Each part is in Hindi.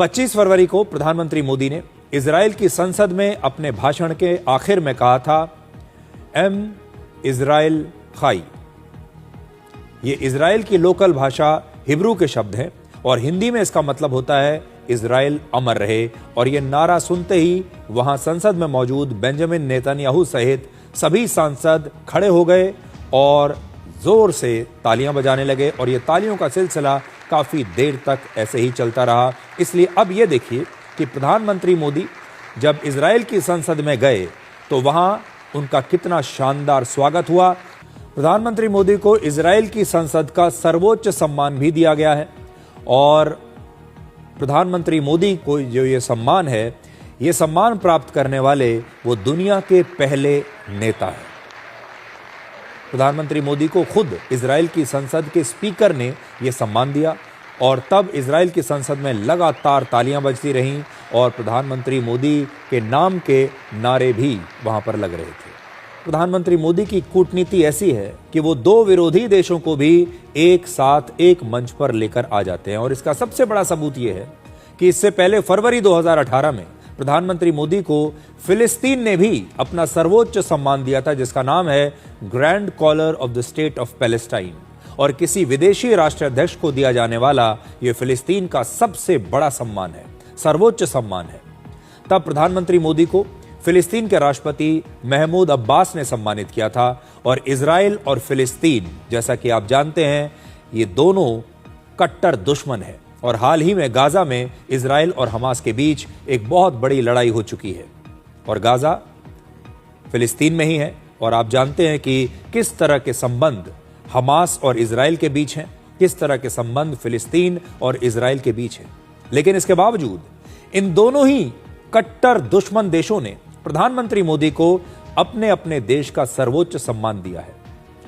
25 फरवरी को प्रधानमंत्री मोदी ने इजराइल की संसद में अपने भाषण के आखिर में कहा था, एम इजराइल खाई। ये इजराइल की लोकल भाषा हिब्रू के शब्द हैं और हिंदी में इसका मतलब होता है इजराइल अमर रहे। और यह नारा सुनते ही वहां संसद में मौजूद बेंजामिन नेतन्याहू सहित सभी सांसद खड़े हो गए और जोर से तालियां बजाने लगे और यह तालियों का सिलसिला काफी देर तक ऐसे ही चलता रहा। इसलिए अब यह देखिए कि प्रधानमंत्री मोदी जब इजराइल की संसद में गए तो वहां उनका कितना शानदार स्वागत हुआ। प्रधानमंत्री मोदी को इजराइल की संसद का सर्वोच्च सम्मान भी दिया गया है और प्रधानमंत्री मोदी को जो ये सम्मान है, ये सम्मान प्राप्त करने वाले वो दुनिया के पहले नेता हैं। प्रधानमंत्री मोदी को खुद इजराइल की संसद के स्पीकर ने यह सम्मान दिया और तब इजराइल की संसद में लगातार तालियां बजती रहीं और प्रधानमंत्री मोदी के नाम के नारे भी वहां पर लग रहे थे। प्रधानमंत्री मोदी की कूटनीति ऐसी है कि वो दो विरोधी देशों को भी एक साथ एक मंच पर लेकर आ जाते हैं और इसका सबसे बड़ा सबूत यह है कि इससे पहले फरवरी 2018 में प्रधानमंत्री मोदी को फिलिस्तीन ने भी अपना सर्वोच्च सम्मान दिया था, जिसका नाम है grand collar of the state of Palestine. और किसी विदेशी राष्ट्राध्यक्ष को दिया जाने वाला यह फिलिस्तीन का सबसे बड़ा सम्मान है, सर्वोच्च सम्मान है। तब प्रधानमंत्री मोदी को फिलिस्तीन के राष्ट्रपति महमूद अब्बास ने सम्मानित किया था और इजराइल और फिलिस्तीन, जैसा कि आप जानते हैं, ये दोनों कट्टर दुश्मन हैं और हाल ही में गाजा में इजराइल और हमास के बीच एक बहुत बड़ी लड़ाई हो चुकी है और गाजा फिलिस्तीन में ही है और आप जानते हैं कि किस तरह के संबंध हमास और इजराइल के बीच हैं, किस तरह के संबंध फिलिस्तीन और इजराइल के बीच हैं। लेकिन इसके बावजूद इन दोनों ही कट्टर दुश्मन देशों ने प्रधानमंत्री मोदी को अपने अपने देश का सर्वोच्च सम्मान दिया है।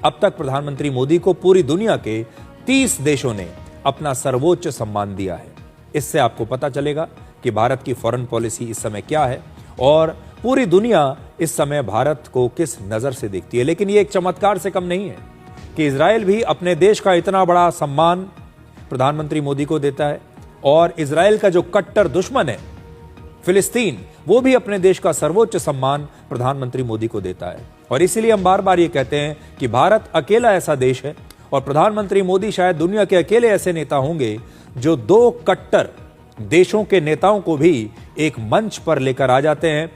अब तक प्रधानमंत्री मोदी को पूरी दुनिया के 30 देशों ने अपना सर्वोच्च सम्मान दिया है। इससे आपको पता चलेगा कि भारत की फॉरेन पॉलिसी इस समय क्या है और पूरी दुनिया इस समय भारत को किस नजर से देखती है। लेकिन यह एक चमत्कार से कम नहीं है कि इजराइल भी अपने देश का इतना बड़ा सम्मान प्रधानमंत्री मोदी को देता है और इजराइल का जो कट्टर दुश्मन है फिलिस्तीन, वो भी अपने देश का सर्वोच्च सम्मान प्रधानमंत्री मोदी को देता है। और इसीलिए हम बार बार ये कहते हैं कि भारत अकेला ऐसा देश है और प्रधानमंत्री मोदी शायद दुनिया के अकेले ऐसे नेता होंगे जो दो कट्टर देशों के नेताओं को भी एक मंच पर लेकर आ जाते हैं।